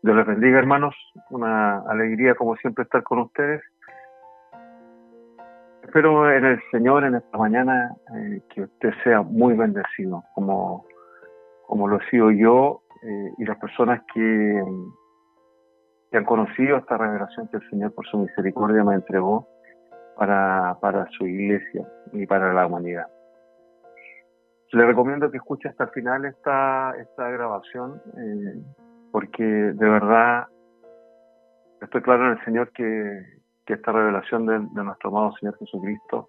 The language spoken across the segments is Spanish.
Dios les bendiga, hermanos. Una alegría, como siempre, estar con ustedes. Espero en el Señor en esta mañana que usted sea muy bendecido, como lo he sido yo y las personas que han conocido esta revelación que el Señor, por su misericordia, me entregó para su iglesia y para la humanidad. Le recomiendo que escuche hasta el final esta grabación, porque de verdad estoy claro en el Señor que esta revelación de nuestro amado Señor Jesucristo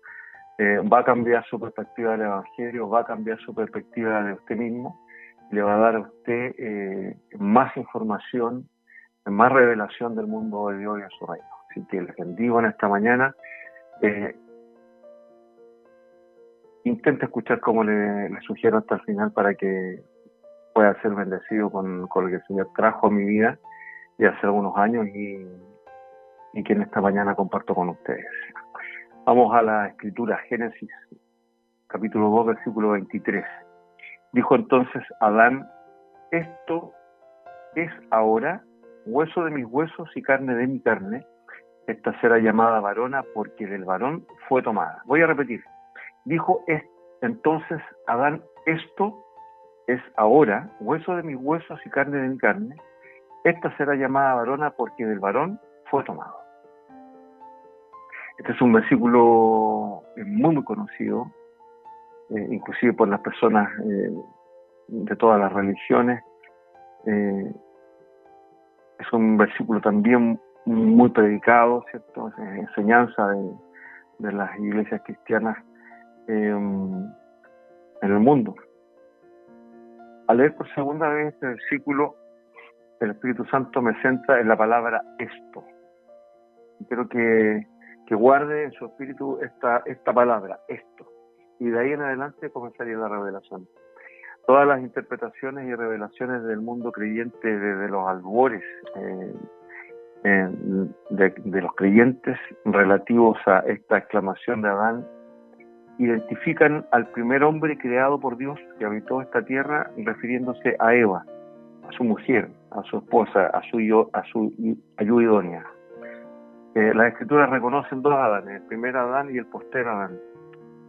va a cambiar su perspectiva del Evangelio, va a cambiar su perspectiva de usted mismo, le va a dar a usted más información, más revelación del mundo de Dios y de su reino. Así que les bendigo en esta mañana. Intente escuchar como le sugiero hasta el final para que pueda ser bendecido con lo que el Señor trajo a mi vida de hace algunos años y que en esta mañana comparto con ustedes. Vamos a la Escritura, Génesis, capítulo 2, versículo 23. Dijo entonces Adán: esto es ahora hueso de mis huesos y carne de mi carne. Esta será llamada varona porque del varón fue tomada. Voy a repetir. Dijo entonces Adán: esto es ahora hueso de mis huesos y carne de mi carne. Esta será llamada varona porque del varón fue tomado. Este es un versículo muy conocido, inclusive por las personas de todas las religiones. Es un versículo también muy predicado, ¿cierto? Es enseñanza de las iglesias cristianas en el mundo. Al leer por segunda vez este versículo, el Espíritu Santo me centra en la palabra esto. Quiero que guarde en su espíritu esta palabra, esto. Y de ahí en adelante comenzaría la revelación. Todas las interpretaciones y revelaciones del mundo creyente desde los albores de los creyentes relativos a esta exclamación de Adán identifican al primer hombre creado por Dios que habitó esta tierra, refiriéndose a Eva, a su mujer, a su esposa, a su ayuda idónea. Las Escrituras reconocen dos Adanes, el primer Adán y el postero Adán,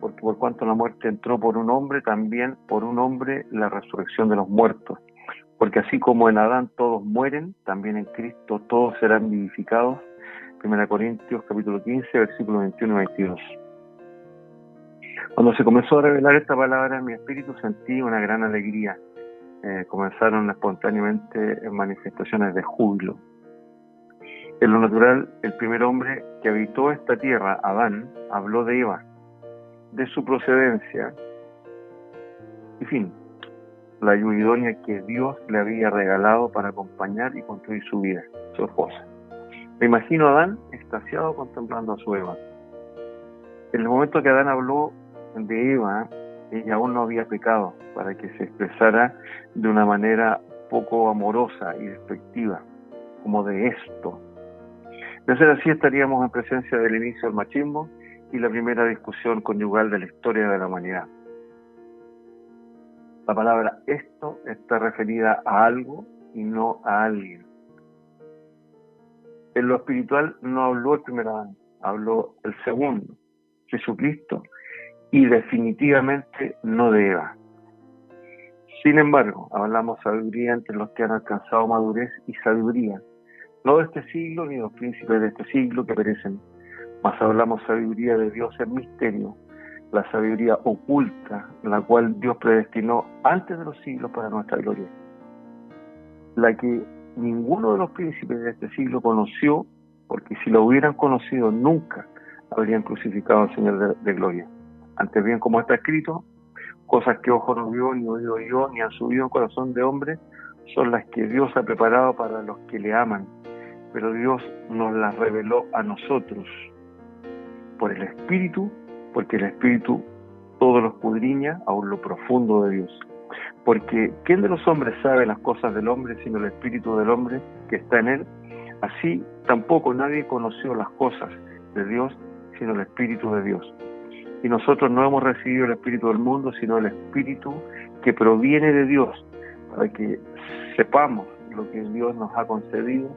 porque por cuanto la muerte entró por un hombre, también por un hombre la resurrección de los muertos, porque así como en Adán todos mueren, también en Cristo todos serán vivificados. 1 Corintios capítulo 15, versículos 21 y 22. Cuando se comenzó a revelar esta palabra en mi espíritu, sentí una gran alegría. Comenzaron espontáneamente manifestaciones de júbilo. En lo natural, el primer hombre que habitó esta tierra, Adán, habló de Eva, de su procedencia, en fin, la ayuda idónea que Dios le había regalado para acompañar y construir su vida, su esposa. Me imagino a Adán extasiado contemplando a su Eva. En el momento que Adán habló de Eva, ella aún no había pecado, para que se expresara de una manera poco amorosa y despectiva, como de esto. De ser así, estaríamos en presencia del inicio del machismo y la primera discusión conyugal de la historia de la humanidad. La palabra esto está referida a algo y no a alguien. En lo espiritual no habló el primer Adán, habló el segundo, Jesucristo, y definitivamente no de Eva. Sin embargo, hablamos sabiduría entre los que han alcanzado madurez y sabiduría, no de este siglo ni de los príncipes de este siglo que perecen, mas hablamos sabiduría de Dios en misterio, la sabiduría oculta, la cual Dios predestinó antes de los siglos para nuestra gloria, la que ninguno de los príncipes de este siglo conoció, porque si lo hubieran conocido nunca habrían crucificado al Señor de gloria. Antes bien, como está escrito, cosas que ojo no vio, ni oído oyó, ni han subido en corazón de hombre, son las que Dios ha preparado para los que le aman, pero Dios nos las reveló a nosotros por el Espíritu, porque el Espíritu todo lo escudriña aún lo profundo de Dios. Porque ¿quién de los hombres sabe las cosas del hombre sino el Espíritu del hombre que está en él? Así tampoco nadie conoció las cosas de Dios sino el Espíritu de Dios. Y nosotros no hemos recibido el Espíritu del mundo, sino el Espíritu que proviene de Dios, para que sepamos lo que Dios nos ha concedido,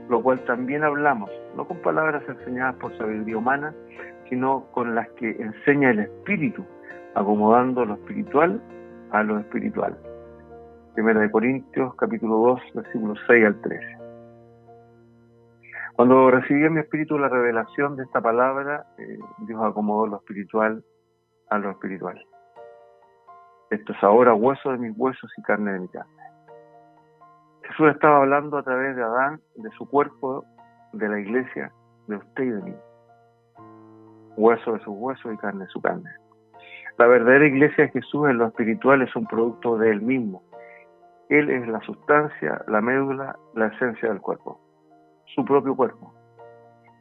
lo cual también hablamos, no con palabras enseñadas por sabiduría humana, sino con las que enseña el Espíritu, acomodando lo espiritual a lo espiritual. Primera de Corintios, capítulo 2, versículos 6 al 13. Cuando recibí en mi espíritu la revelación de esta palabra, Dios acomodó lo espiritual a lo espiritual. Esto es ahora hueso de mis huesos y carne de mi carne. Jesús estaba hablando a través de Adán, de su cuerpo, de la iglesia, de usted y de mí. Hueso de sus huesos y carne de su carne. La verdadera iglesia de Jesús en lo espiritual es un producto de Él mismo. Él es la sustancia, la médula, la esencia del cuerpo. Su propio cuerpo.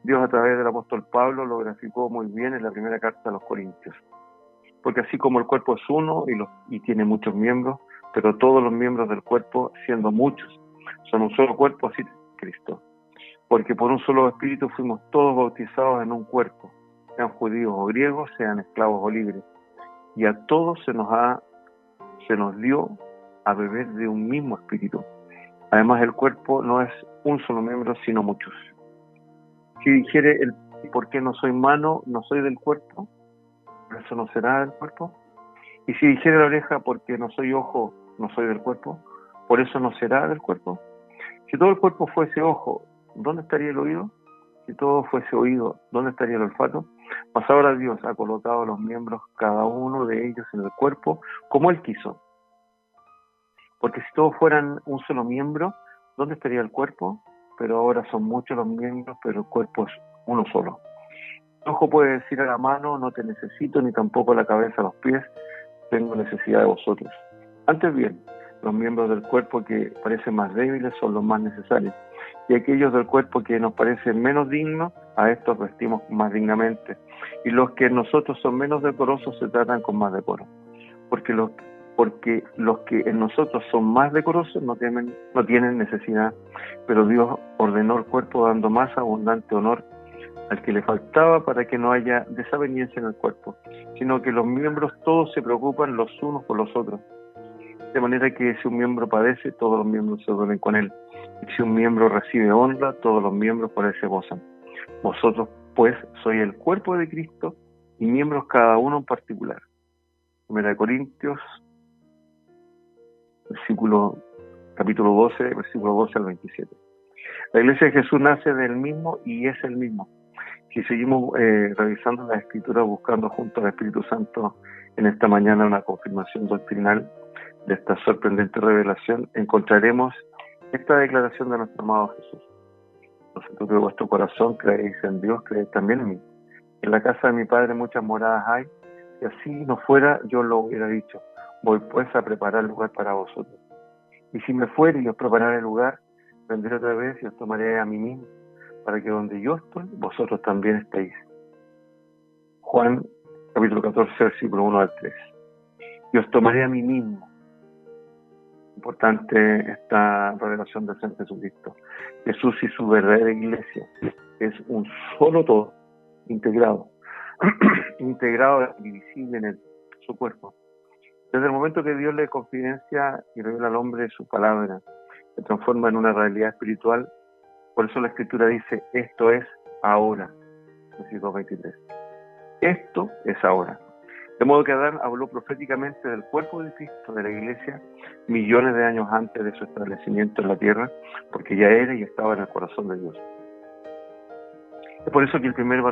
Dios a través del apóstol Pablo lo graficó muy bien en la primera carta a los Corintios. Porque así como el cuerpo es uno y tiene muchos miembros, pero todos los miembros del cuerpo, siendo muchos, son un solo cuerpo, así es Cristo. Porque por un solo espíritu fuimos todos bautizados en un cuerpo, sean judíos o griegos, sean esclavos o libres. Y a todos se nos dio a beber de un mismo espíritu. Además, el cuerpo no es un solo miembro, sino muchos. Si dijere ¿por qué no soy mano, no soy del cuerpo? ¿Por eso no será del cuerpo? Y si dijere la oreja, porque no soy ojo, no soy del cuerpo, ¿por eso no será del cuerpo? Si todo el cuerpo fuese ojo, ¿dónde estaría el oído? Si todo fuese oído, ¿dónde estaría el olfato? Mas ahora Dios ha colocado los miembros, cada uno de ellos, en el cuerpo, como Él quiso. Porque si todos fueran un solo miembro, ¿dónde estaría el cuerpo? Pero ahora son muchos los miembros, pero el cuerpo es uno solo. El ojo puede decir a la mano, no te necesito, ni tampoco a la cabeza, a los pies, tengo necesidad de vosotros. Antes bien, los miembros del cuerpo que parecen más débiles son los más necesarios, y aquellos del cuerpo que nos parecen menos dignos, a estos vestimos más dignamente, y los que en nosotros son menos decorosos se tratan con más decoro, porque los que en nosotros son más decorosos no tienen necesidad, pero Dios ordenó el cuerpo dando más abundante honor al que le faltaba, para que no haya desaveniencia en el cuerpo, sino que los miembros todos se preocupan los unos por los otros. De manera que si un miembro padece, todos los miembros se duelen con él. Y si un miembro recibe honra, todos los miembros por él se gozan. Vosotros, pues, sois el cuerpo de Cristo y miembros cada uno en particular. 1 Corintios, capítulo 12, versículo 12 al 27. La iglesia de Jesús nace del mismo y es el mismo. Si seguimos revisando las Escrituras, buscando junto al Espíritu Santo en esta mañana una confirmación doctrinal de esta sorprendente revelación, encontraremos esta declaración de nuestro amado Jesús. Vosotros de vuestro corazón creéis en Dios, creéis también en mí. En la casa de mi Padre muchas moradas hay, si así no fuera, yo lo hubiera dicho. Voy pues a preparar lugar para vosotros. Y si me fuere y os prepararé el lugar, vendré otra vez y os tomaré a mí mismo, para que donde yo estoy, vosotros también estéis. Juan, capítulo 14, versículo 1 al 3. Y os tomaré a mí mismo. Importante esta revelación del Señor Jesucristo. Jesús y su verdadera iglesia es un solo todo, integrado, indivisible en su cuerpo. Desde el momento que Dios le confidencia y revela al hombre su palabra, se transforma en una realidad espiritual. Por eso la Escritura dice, esto es ahora. Versículo 23. Esto es ahora. De modo que Adán habló proféticamente del cuerpo de Cristo, de la iglesia, millones de años antes de su establecimiento en la tierra, porque ya era y estaba en el corazón de Dios. Es por eso que el primer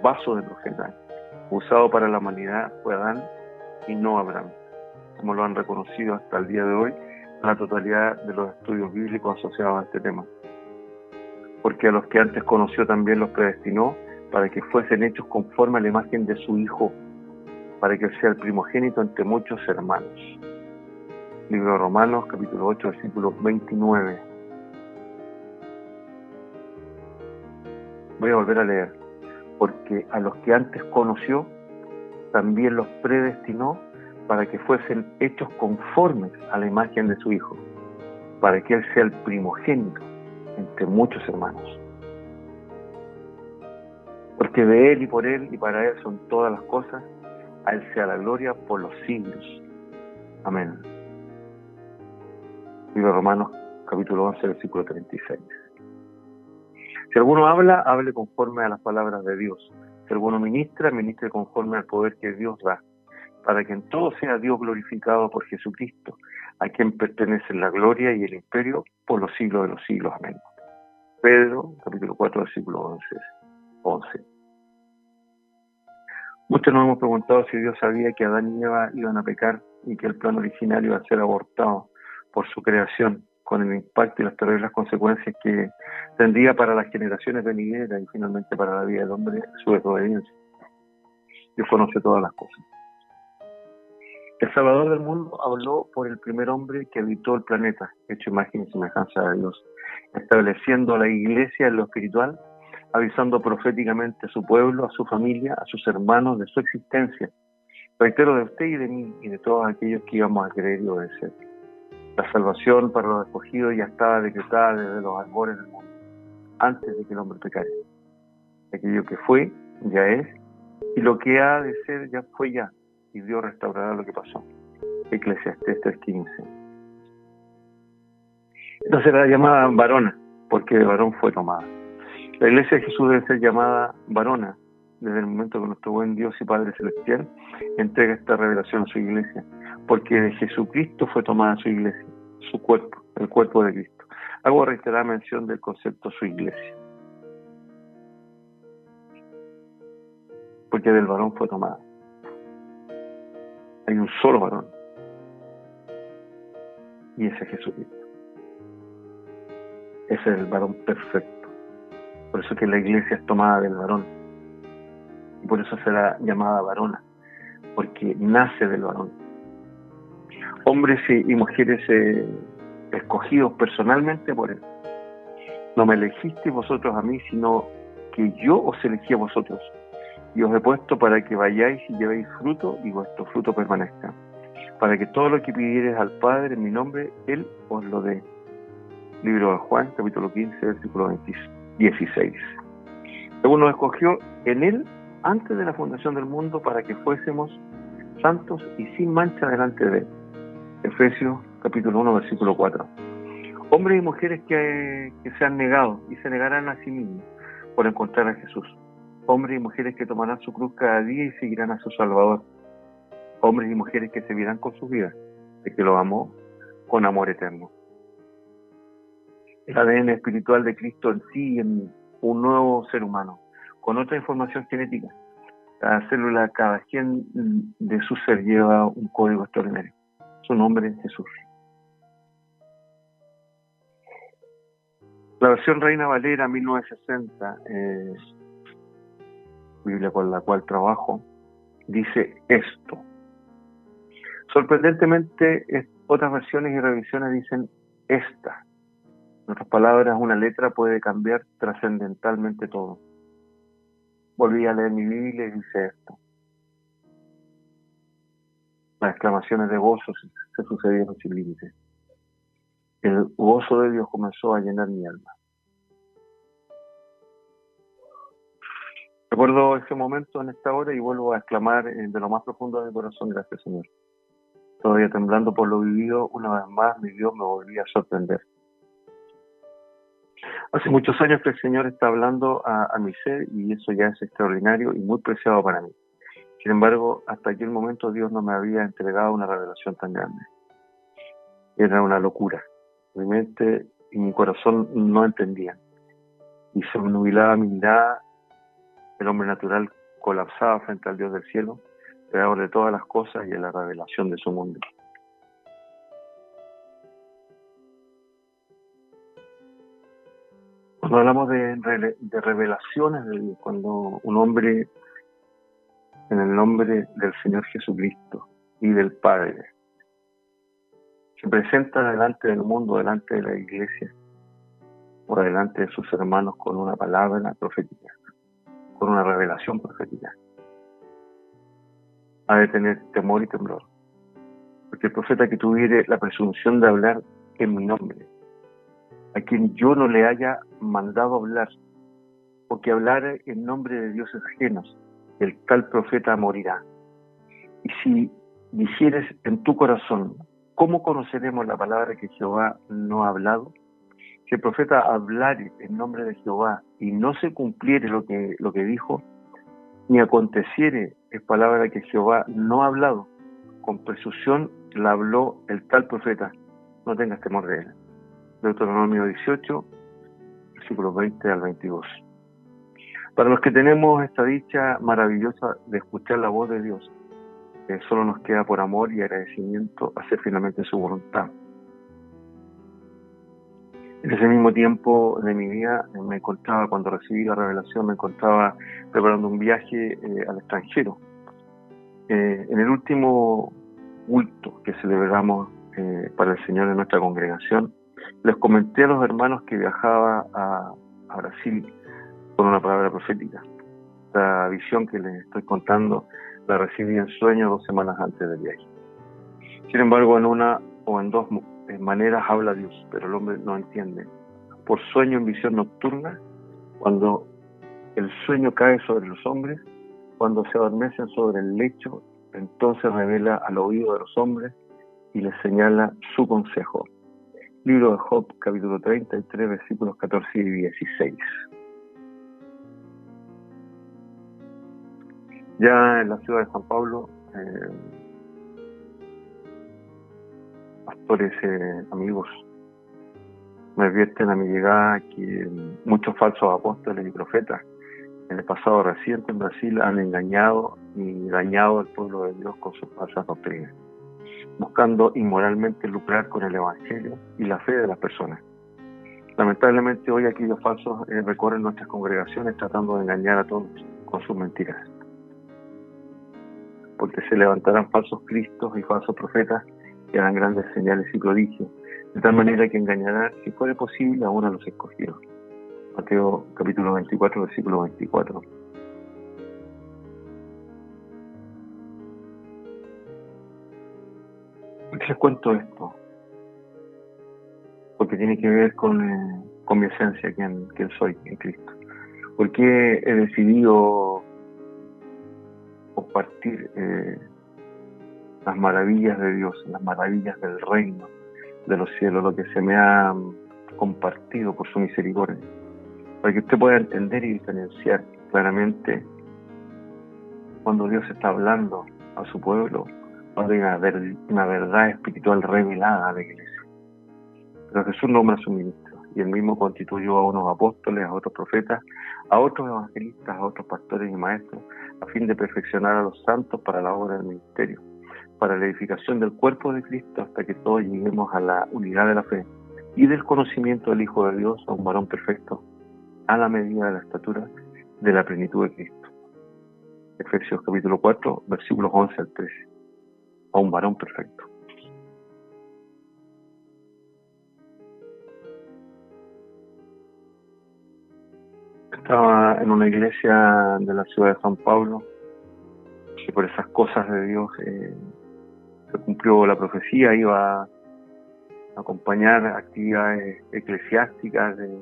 vaso de profeta usado para la humanidad fue Adán y no Abraham, como lo han reconocido hasta el día de hoy la totalidad de los estudios bíblicos asociados a este tema. Porque a los que antes conoció también los predestinó para que fuesen hechos conforme a la imagen de su Hijo, para que Él sea el primogénito entre muchos hermanos. Libro de Romanos, capítulo 8, versículo 29. Voy a volver a leer. Porque a los que antes conoció, también los predestinó para que fuesen hechos conformes a la imagen de su Hijo, para que Él sea el primogénito entre muchos hermanos. Porque de Él y por Él y para Él son todas las cosas, a Él sea la gloria por los siglos. Amén. Libro de Romanos, capítulo 11, versículo 36. Si alguno habla, hable conforme a las palabras de Dios. Si alguno ministra, ministre conforme al poder que Dios da, para que en todo sea Dios glorificado por Jesucristo, a quien pertenecen la gloria y el imperio por los siglos de los siglos. Amén. Pedro, capítulo 4, versículo 11. Muchos nos hemos preguntado si Dios sabía que Adán y Eva iban a pecar y que el plan original iba a ser abortado por su creación, con el impacto y las terribles consecuencias que tendría para las generaciones venideras y finalmente para la vida del hombre su desobediencia. Dios conoce todas las cosas. El Salvador del mundo habló por el primer hombre que habitó el planeta, hecho imagen y semejanza de Dios, estableciendo a la iglesia en lo espiritual, avisando proféticamente a su pueblo, a su familia, a sus hermanos de su existencia. Reitero, de usted y de mí y de todos aquellos que íbamos a creer y obedecer. La salvación para los escogidos ya estaba decretada desde los albores del mundo, antes de que el hombre pecara. Aquello que fue, ya es, y lo que ha de ser, ya fue ya, y Dios restaurará lo que pasó. Eclesiastés 3:15. Esta será llamada varona, porque de varón fue tomada. La iglesia de Jesús debe ser llamada varona, desde el momento que nuestro buen Dios y Padre Celestial entrega esta revelación a su iglesia, porque de Jesucristo fue tomada su iglesia, su cuerpo, el cuerpo de Cristo. Hago reiterada mención del concepto su iglesia, porque del varón fue tomada. Hay un solo varón, y ese es Jesucristo. Ese es el varón perfecto. Por eso que la iglesia es tomada del varón. Y por eso será llamada varona, porque nace del varón. Hombres y mujeres escogidos personalmente por él. No me elegisteis vosotros a mí, sino que yo os elegí a vosotros. Y os he puesto para que vayáis y llevéis fruto, y vuestro fruto permanezca. Para que todo lo que pidiereis al Padre en mi nombre, Él os lo dé. Libro de Juan, capítulo 15, versículo 16. Según nos escogió en Él antes de la fundación del mundo para que fuésemos santos y sin mancha delante de Él. Efesios, capítulo 1, versículo 4. Hombres y mujeres que se han negado y se negarán a sí mismos por encontrar a Jesús. Hombres y mujeres que tomarán su cruz cada día y seguirán a su Salvador. Hombres y mujeres que se verán con sus vidas, de que lo amó con amor eterno. El ADN espiritual de Cristo en sí, en un nuevo ser humano, con otra información genética. Cada célula, cada gen de su ser lleva un código extraordinario. Su nombre es Jesús. La versión Reina Valera 1960, Biblia con la cual trabajo, dice esto. Sorprendentemente, otras versiones y revisiones dicen esta. En otras palabras, una letra puede cambiar trascendentalmente todo. Volví a leer mi Biblia y dice esto. Las exclamaciones de gozo se sucedieron sin límites. El gozo de Dios comenzó a llenar mi alma. Recuerdo ese momento en esta hora y vuelvo a exclamar de lo más profundo de mi corazón, gracias Señor. Todavía temblando por lo vivido, una vez más mi Dios me volvía a sorprender. Hace muchos años que el Señor está hablando a mi ser y eso ya es extraordinario y muy preciado para mí. Sin embargo, hasta aquel momento Dios no me había entregado una revelación tan grande. Era una locura. Mi mente y mi corazón no entendían. Y se me nubilaba mi mirada. El hombre natural colapsaba frente al Dios del cielo, creador de todas las cosas y en la revelación de su mundo. Cuando hablamos de revelaciones de Dios, cuando un hombre, en el nombre del Señor Jesucristo y del Padre, se presenta delante del mundo, delante de la iglesia, o delante de sus hermanos con una palabra profética, con una revelación profética, ha de tener temor y temblor. Porque el profeta que tuviere la presunción de hablar en mi nombre, a quien yo no le haya mandado hablar, o que hablara en nombre de dioses ajenos, el tal profeta morirá. Y si dijeres en tu corazón, ¿cómo conoceremos la palabra que Jehová no ha hablado? Si el profeta hablare en nombre de Jehová y no se cumpliere lo que dijo, ni aconteciere es palabra que Jehová no ha hablado, con presunción la habló el tal profeta, no tengas temor de él. Deuteronomio 18, versículos 20 al 22. Para los que tenemos esta dicha maravillosa de escuchar la voz de Dios, solo nos queda por amor y agradecimiento hacer finalmente su voluntad. En ese mismo tiempo de mi vida me encontraba, cuando recibí la revelación, me encontraba preparando un viaje al extranjero. En el último culto que celebramos para el Señor en nuestra congregación, les comenté a los hermanos que viajaba a Brasil con una palabra profética. La visión que les estoy contando la recibí en sueño 2 semanas antes del viaje. Sin embargo, en una o en dos maneras habla Dios, pero el hombre no entiende. Por sueño en visión nocturna, cuando el sueño cae sobre los hombres, cuando se adormecen sobre el lecho, entonces revela al oído de los hombres y les señala su consejo. Libro de Job, capítulo 33, versículos 14 y 16. Ya en la ciudad de San Pablo, pastores amigos me advierten a mi llegada que muchos falsos apóstoles y profetas en el pasado reciente en Brasil han engañado y dañado al pueblo de Dios con sus falsas doctrinas, buscando inmoralmente lucrar con el Evangelio y la fe de las personas. Lamentablemente hoy aquellos falsos recorren nuestras congregaciones tratando de engañar a todos con sus mentiras, porque se levantarán falsos cristos y falsos profetas que harán grandes señales y prodigios, de tal manera que engañarán, si fuere posible, aún a los escogidos. Mateo capítulo 24, versículo 24. ¿Por qué les cuento esto? Porque tiene que ver con mi esencia, quién soy en Cristo. ¿Por qué he decidido compartir las maravillas de Dios, las maravillas del reino de los cielos, lo que se me ha compartido por su misericordia? Para que usted pueda entender y diferenciar claramente cuando Dios está hablando a su pueblo, cuando hay una verdad espiritual revelada a la iglesia. Pero Jesús nombra a su ministro y él mismo constituyó a unos apóstoles, a otros profetas, a otros evangelistas, a otros pastores y maestros, a fin de perfeccionar a los santos para la obra del ministerio, para la edificación del cuerpo de Cristo, hasta que todos lleguemos a la unidad de la fe y del conocimiento del Hijo de Dios, a un varón perfecto, a la medida de la estatura de la plenitud de Cristo. Efesios capítulo 4, versículos 11 al 13. A un varón perfecto. Estaba en una iglesia de la ciudad de San Pablo, que por esas cosas de Dios se cumplió la profecía, iba a acompañar actividades eclesiásticas de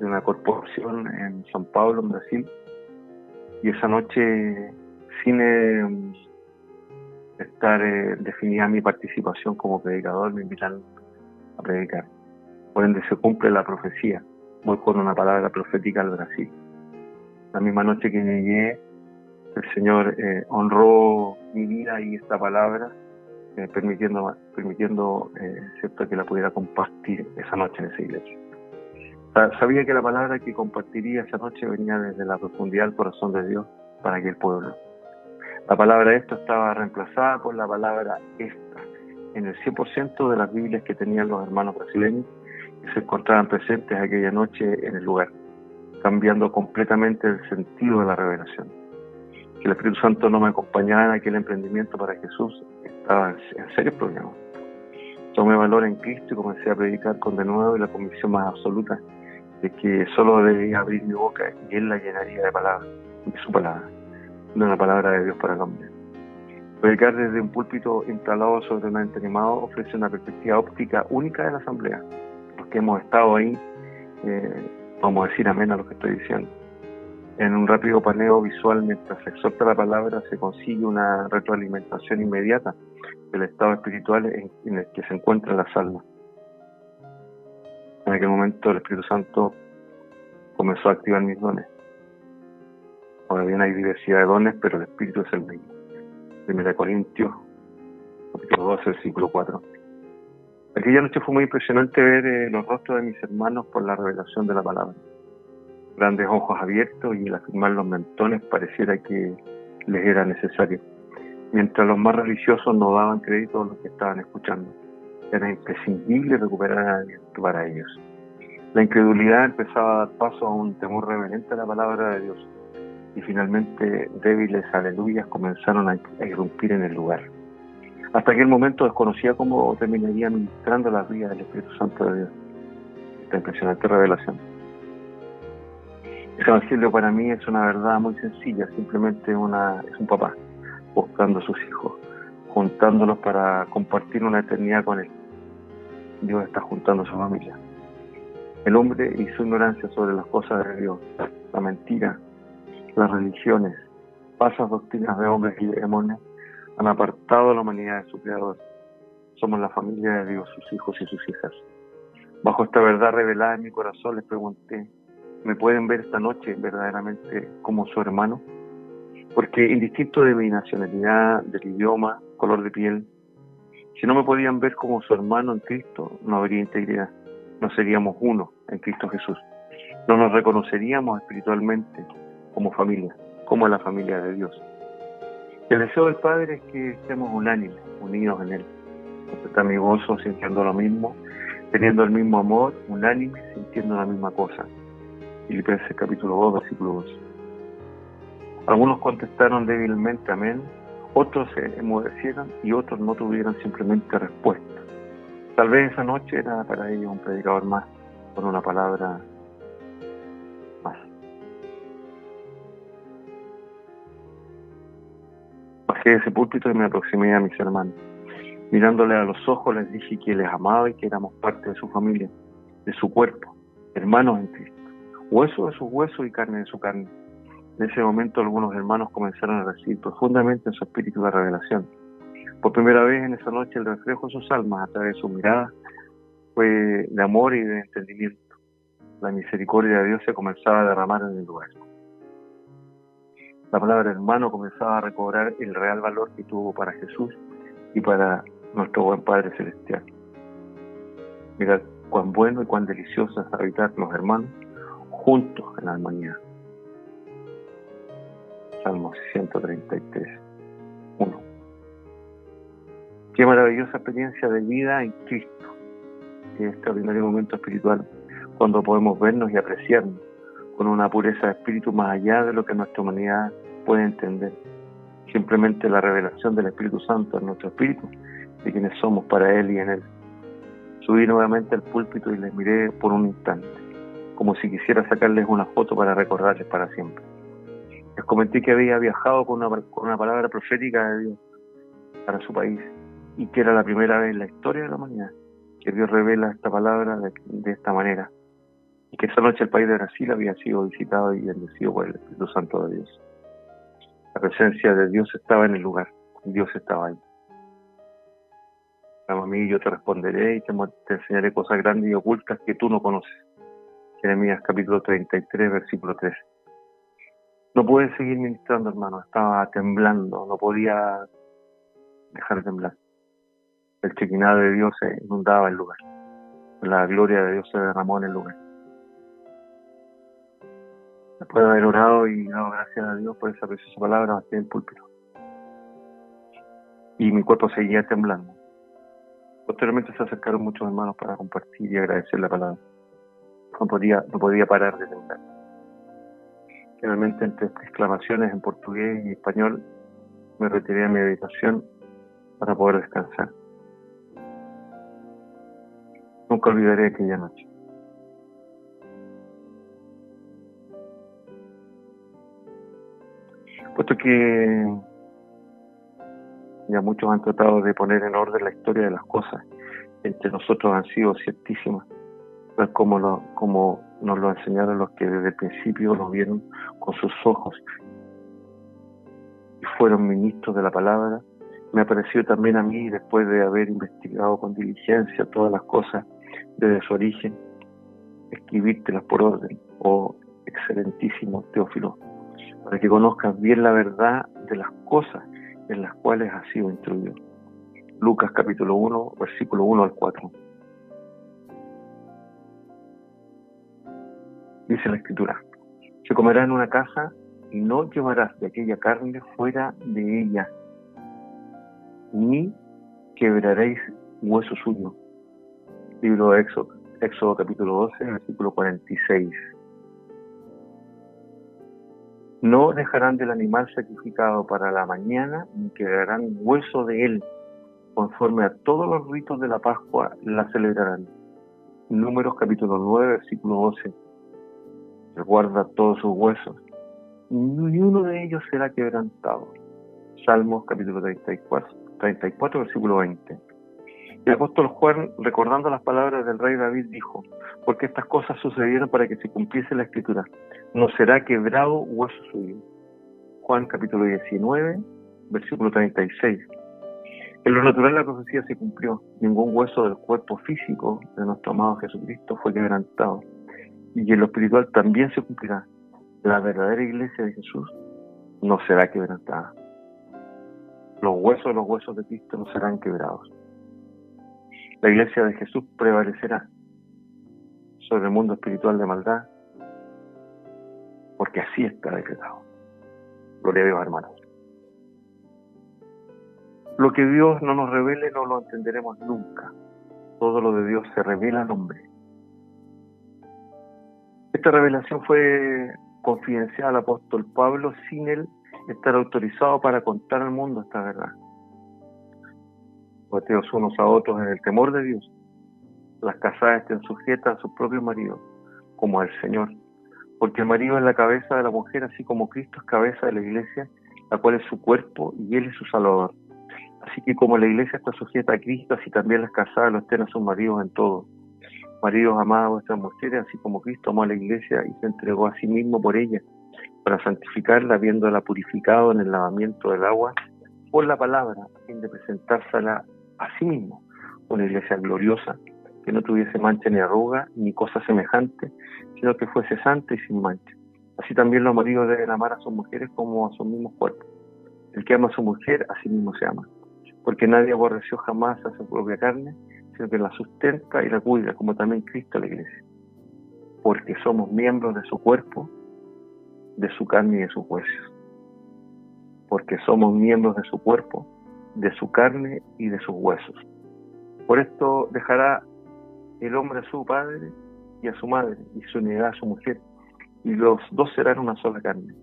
una corporación en San Pablo, en Brasil, y esa noche, sin estar definida mi participación como predicador, me invitan a predicar. Por ende se cumple la profecía, voy con una palabra profética al Brasil. La misma noche que llegué, el Señor honró mi vida y esta palabra, permitiendo cierto, que la pudiera compartir esa noche en esa iglesia. Sabía que la palabra que compartiría esa noche venía desde la profundidad del corazón de Dios para aquel pueblo. La palabra esto estaba reemplazada por la palabra esta en el 100% de las Biblias que tenían los hermanos brasileños que se encontraban presentes aquella noche en el lugar, cambiando completamente el sentido de la revelación. Que el Espíritu Santo no me acompañara en aquel emprendimiento para Jesús estaba en serios problemas. Tomé valor en Cristo y comencé a predicar con denuedo y la convicción más absoluta de que solo debía abrir mi boca y Él la llenaría de palabras, de su palabra, de una palabra de Dios para el hombre. Predicar desde un púlpito instalado sobre un ente animado ofrece una perspectiva óptica única de la asamblea. Los que hemos estado ahí, vamos a decir amén a lo que estoy diciendo. En un rápido paneo visual, mientras se exhorta la palabra, se consigue una retroalimentación inmediata del estado espiritual en el que se encuentran las almas. En aquel momento el Espíritu Santo comenzó a activar mis dones. Ahora bien, hay diversidad de dones, pero el Espíritu es el mismo. 1 Corintios, capítulo 12, versículo 4. Aquella noche fue muy impresionante ver los rostros de mis hermanos por la revelación de la palabra. Grandes ojos abiertos y el afirmar los mentones pareciera que les era necesario. Mientras los más religiosos no daban crédito a lo que estaban escuchando. Era imprescindible recuperar aliento para ellos. La incredulidad empezaba a dar paso a un temor reverente a la palabra de Dios. Y finalmente débiles aleluyas comenzaron a irrumpir en el lugar. Hasta aquel momento desconocía cómo terminaría ministrando las vidas del Espíritu Santo de Dios. Esta impresionante revelación. Ese evangelio para mí es una verdad muy sencilla, simplemente es un papá buscando a sus hijos, juntándolos para compartir una eternidad con él. Dios está juntando a su familia. El hombre y su ignorancia sobre las cosas de Dios, la mentira, las religiones, falsas doctrinas de hombres y demonios han apartado a la humanidad de su Creador. Somos la familia de Dios, sus hijos y sus hijas. Bajo esta verdad revelada en mi corazón les pregunté, ¿me pueden ver esta noche verdaderamente como su hermano? Porque indistinto de mi nacionalidad, del idioma, color de piel, si no me podían ver como su hermano en Cristo, no habría integridad. No seríamos uno en Cristo Jesús. No nos reconoceríamos espiritualmente como familia, como la familia de Dios. El deseo del Padre es que estemos unánimes, unidos en Él. Está mi gozo sintiendo lo mismo, teniendo el mismo amor, unánimes, sintiendo la misma cosa. Filipenses capítulo 2, versículo 2. Algunos contestaron débilmente amén, otros se enmudecieron y otros no tuvieron simplemente respuesta. Tal vez esa noche era para ellos un predicador más, con una palabra más. Bajé de ese púlpito y me aproximé a mis hermanos. Mirándole a los ojos les dije que les amaba y que éramos parte de su familia, de su cuerpo, hermanos en Cristo, hueso de sus huesos y carne de su carne. En ese momento algunos hermanos comenzaron a recibir profundamente en su espíritu la revelación. Por primera vez en esa noche el reflejo de sus almas a través de sus miradas fue de amor y de entendimiento. La misericordia de Dios se comenzaba a derramar en el lugar. La palabra hermano comenzaba a recobrar el real valor que tuvo para Jesús y para nuestro buen Padre Celestial. Mirad cuán bueno y cuán delicioso es habitar los hermanos juntos en la armonía. Salmo 133, 1. Qué maravillosa experiencia de vida en Cristo. Qué extraordinario momento espiritual cuando podemos vernos y apreciarnos con una pureza de espíritu más allá de lo que nuestra humanidad puede entender. Simplemente la revelación del Espíritu Santo en nuestro espíritu, de quienes somos para Él y en Él. Subí nuevamente al púlpito y les miré por un instante, como si quisiera sacarles una foto para recordarles para siempre. Les comenté que había viajado con una palabra profética de Dios para su país y que era la primera vez en la historia de la humanidad que Dios revela esta palabra de esta manera y que esa noche el país de Brasil había sido visitado y bendecido por el Espíritu Santo de Dios. La presencia de Dios estaba en el lugar, Dios estaba ahí. Clama a mí y yo te responderé y te enseñaré cosas grandes y ocultas que tú no conoces. Jeremías capítulo 33, versículo 13. No pude seguir ministrando, hermano, estaba temblando, no podía dejar de temblar. El chequinado de Dios se inundaba el lugar. La gloria de Dios se derramó en el lugar. Después de haber orado y dado gracias a Dios por esa preciosa palabra, bajé del púlpito. Y mi cuerpo seguía temblando. Posteriormente se acercaron muchos hermanos para compartir y agradecer la palabra. No podía parar de temblar. Finalmente, entre exclamaciones en portugués y español, me retiré a mi habitación para poder descansar. Nunca olvidaré aquella noche. Puesto que ya muchos han tratado de poner en orden la historia de las cosas, entre nosotros han sido ciertísimas, tal como nos lo enseñaron los que desde el principio lo vieron con sus ojos y fueron ministros de la palabra. Me apareció también a mí, después de haber investigado con diligencia todas las cosas desde su origen, escribírtelas por orden, oh excelentísimo Teófilo, para que conozcas bien la verdad de las cosas en las cuales has sido instruido. Lucas capítulo 1, versículo 1 al 4. Dice la Escritura: se comerá en una casa y no llevarás de aquella carne fuera de ella, ni quebraréis hueso suyo. Libro de Éxodo capítulo 12, versículo 46. No dejarán del animal sacrificado para la mañana, ni quebrarán hueso de él. Conforme a todos los ritos de la Pascua la celebrarán. Números capítulo 9, versículo 12. Reguarda todos sus huesos, ni uno de ellos será quebrantado. Salmos capítulo 34, versículo 20. El apóstol Juan, recordando las palabras del rey David, dijo: porque estas cosas sucedieron para que se cumpliese la Escritura, no será quebrado hueso suyo. Juan capítulo 19, versículo 36. En lo natural la profecía se cumplió. Ningún hueso del cuerpo físico de nuestro amado Jesucristo fue quebrantado. Y en lo espiritual también se cumplirá. La verdadera iglesia de Jesús no será quebrantada. Los huesos de Cristo no serán quebrados. La iglesia de Jesús prevalecerá sobre el mundo espiritual de maldad, porque así está decretado. Gloria a Dios, hermanos. Lo que Dios no nos revele no lo entenderemos nunca. Todo lo de Dios se revela al hombre. Esta revelación fue confidencial al apóstol Pablo sin él estar autorizado para contar al mundo esta verdad. Bateos unos a otros en el temor de Dios. Las casadas estén sujetas a sus propios maridos, como al Señor. Porque el marido es la cabeza de la mujer, así como Cristo es cabeza de la iglesia, la cual es su cuerpo y Él es su Salvador. Así que como la iglesia está sujeta a Cristo, así también las casadas lo estén a sus maridos en todo. Maridos, amad a vuestras mujeres, así como Cristo amó a la iglesia y se entregó a sí mismo por ella, para santificarla, habiéndola purificado en el lavamiento del agua por la palabra, a fin de presentársela a sí mismo, una iglesia gloriosa, que no tuviese mancha ni arruga, ni cosa semejante, sino que fuese santa y sin mancha. Así también los maridos deben amar a sus mujeres como a sus mismos cuerpos. El que ama a su mujer, a sí mismo se ama. Porque nadie aborreció jamás a su propia carne, sino que la sustenta y la cuida, como también Cristo a la iglesia. Porque somos miembros de su cuerpo, de su carne y de sus huesos. Porque somos miembros de su cuerpo, de su carne y de sus huesos. Por esto dejará el hombre a su padre y a su madre, y se unirá a su mujer, y los dos serán una sola carne.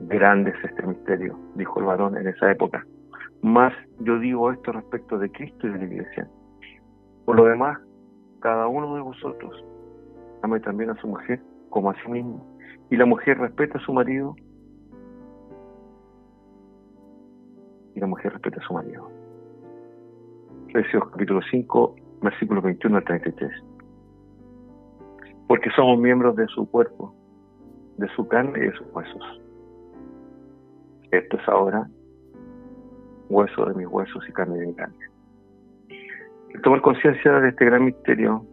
Grande es este misterio, dijo el varón en esa época. Mas yo digo esto respecto de Cristo y de la iglesia. Por lo demás, cada uno de vosotros ame también a su mujer como a sí mismo, y la mujer respeta a su marido, y la mujer respeta a su marido. Efesios capítulo 5, versículos 21 al 33. Porque somos miembros de su cuerpo, de su carne y de sus huesos. Esto es ahora hueso de mis huesos y carne de mi carne. El tomar conciencia de este gran misterio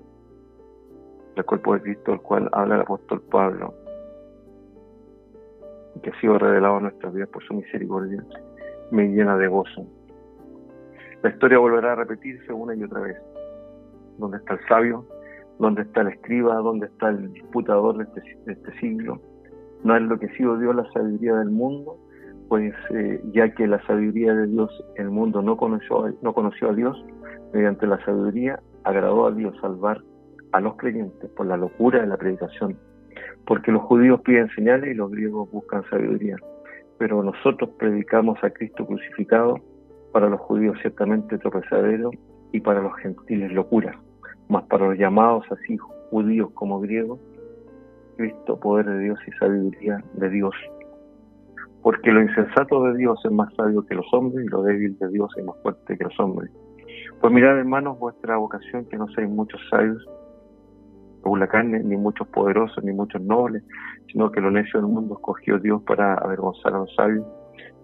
del cuerpo de Cristo, el cual habla el apóstol Pablo, y que ha sido revelado a nuestras vidas por su misericordia, me llena de gozo. La historia volverá a repetirse una y otra vez. ¿Dónde está el sabio? ¿Dónde está el escriba? ¿Dónde está el disputador de este siglo? ¿No ha enloquecido Dios la sabiduría del mundo? Pues ya que la sabiduría de Dios, el mundo no conoció a Dios, mediante la sabiduría agradó a Dios salvar a los creyentes por la locura de la predicación. Porque los judíos piden señales y los griegos buscan sabiduría. Pero nosotros predicamos a Cristo crucificado, para los judíos ciertamente tropezadero y para los gentiles locura. Mas para los llamados así judíos como griegos, Cristo poder de Dios y sabiduría de Dios. Porque lo insensato de Dios es más sabio que los hombres, y lo débil de Dios es más fuerte que los hombres. Pues mirad, hermanos, vuestra vocación, que no seáis muchos sabios, según la carne, ni muchos poderosos, ni muchos nobles, sino que lo necio del mundo escogió Dios para avergonzar a los sabios,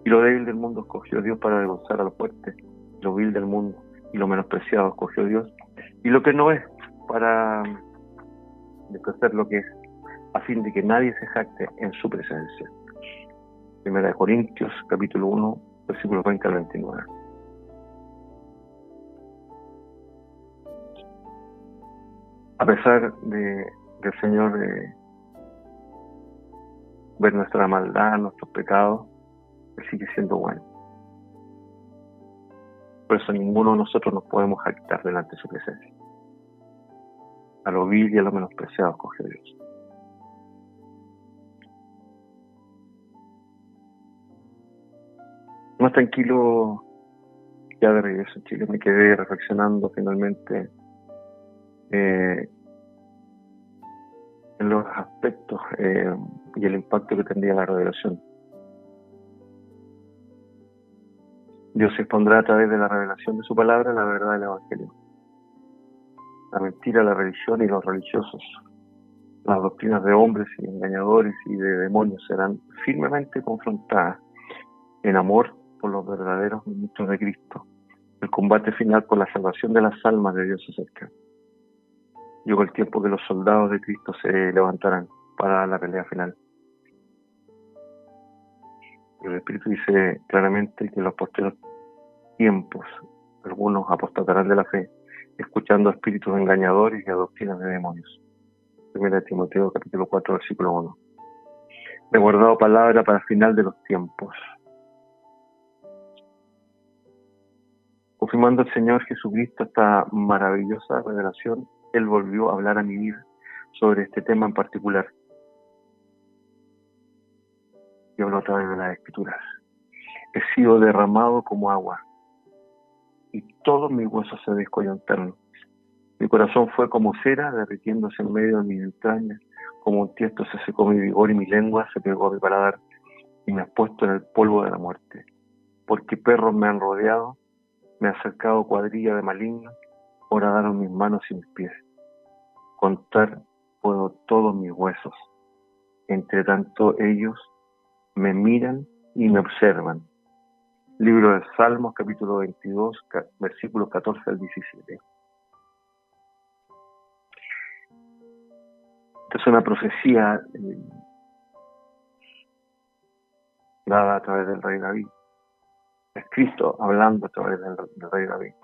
y lo débil del mundo escogió Dios para avergonzar a los fuertes, lo vil del mundo y lo menospreciado escogió Dios, y lo que no es, para despreciar lo que es, a fin de que nadie se jacte en su presencia. Primera de Corintios, capítulo 1, versículos 20 al 29. A pesar de que el Señor ver nuestra maldad, nuestros pecados, Él sigue siendo bueno. Por eso ninguno de nosotros nos podemos jactar delante de su presencia. A lo vil y a lo menospreciado escogió Dios. Más tranquilo, ya de regreso en Chile, me quedé reflexionando finalmente en los aspectos y el impacto que tendría la revelación. Dios expondrá a través de la revelación de su palabra la verdad del Evangelio. La mentira, la religión y los religiosos, las doctrinas de hombres y engañadores y de demonios serán firmemente confrontadas en amor por los verdaderos ministros de Cristo. El combate final por la salvación de las almas de Dios se acerca. Llegó el tiempo que los soldados de Cristo se levantarán para la pelea final. El Espíritu dice claramente que en los posteriores tiempos algunos apostatarán de la fe, escuchando a espíritus engañadores y a doctrinas de demonios. Primera de Timoteo, capítulo 4, versículo 1. He guardado palabra para el final de los tiempos. Confirmando el Señor Jesucristo esta maravillosa revelación, Él volvió a hablar a mi vida sobre este tema en particular. Y habló a través de las Escrituras. He sido derramado como agua, y todos mis huesos se descoyuntaron. Mi corazón fue como cera derritiéndose en medio de mis entrañas, como un tiesto se secó mi vigor y mi lengua se pegó a mi paladar, y me has puesto en el polvo de la muerte. Porque perros me han rodeado, me ha acercado cuadrilla de malignos, horadaron mis manos y mis pies. Contar puedo todos mis huesos. Entre tanto ellos me miran y me observan. Libro de Salmos, capítulo 22, versículos 14 al 17. Esta es una profecía dada a través del rey David. Es Cristo hablando a través del rey David.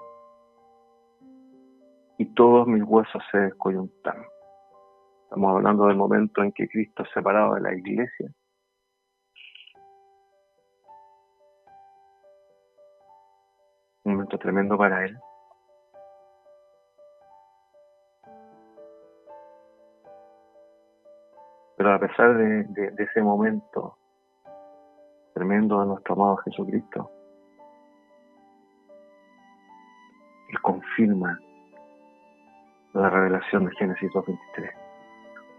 Y todos mis huesos se descoyuntaron. Estamos hablando del momento en que Cristo es separado de la iglesia. Un momento tremendo para Él. Pero a pesar de ese momento tremendo de nuestro amado Jesucristo, Él confirma la revelación de Génesis 2:23.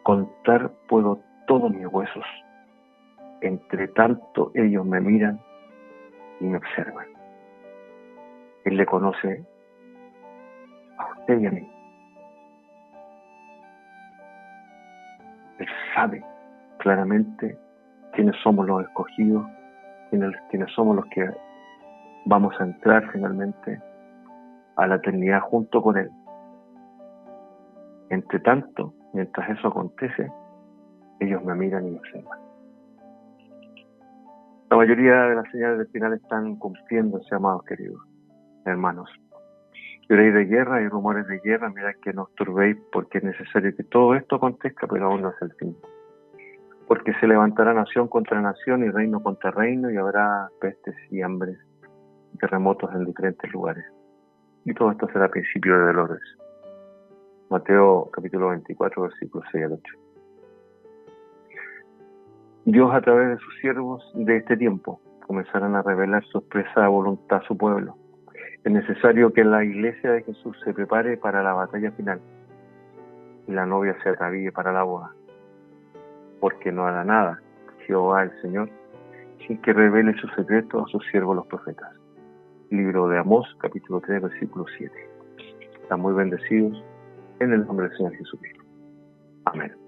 Contar puedo todos mis huesos, entre tanto ellos me miran y me observan. Él le conoce a usted y a mí. Él sabe claramente quiénes somos los escogidos, quiénes somos los que vamos a entrar finalmente a la eternidad junto con Él. Entre tanto, mientras eso acontece, ellos me miran y me observan. La mayoría de las señales del final están cumpliéndose, amados queridos hermanos. Y oréis de guerra y rumores de guerra, mirad que no os turbéis, porque es necesario que todo esto acontezca, pero aún no es el fin. Porque se levantará nación contra nación y reino contra reino, y habrá pestes y hambres, terremotos en diferentes lugares. Y todo esto será principio de dolores. Mateo capítulo 24, versículos 6 al 8. Dios, a través de sus siervos de este tiempo, comenzarán a revelar su expresa voluntad a su pueblo. Es necesario que la iglesia de Jesús se prepare para la batalla final y la novia se atavíe para la boda, porque no hará nada Jehová el Señor sin que revele su secreto a sus siervos los profetas. Libro de Amós, capítulo 3, versículo 7. Están muy bendecidos en el nombre del Señor Jesucristo. Amén.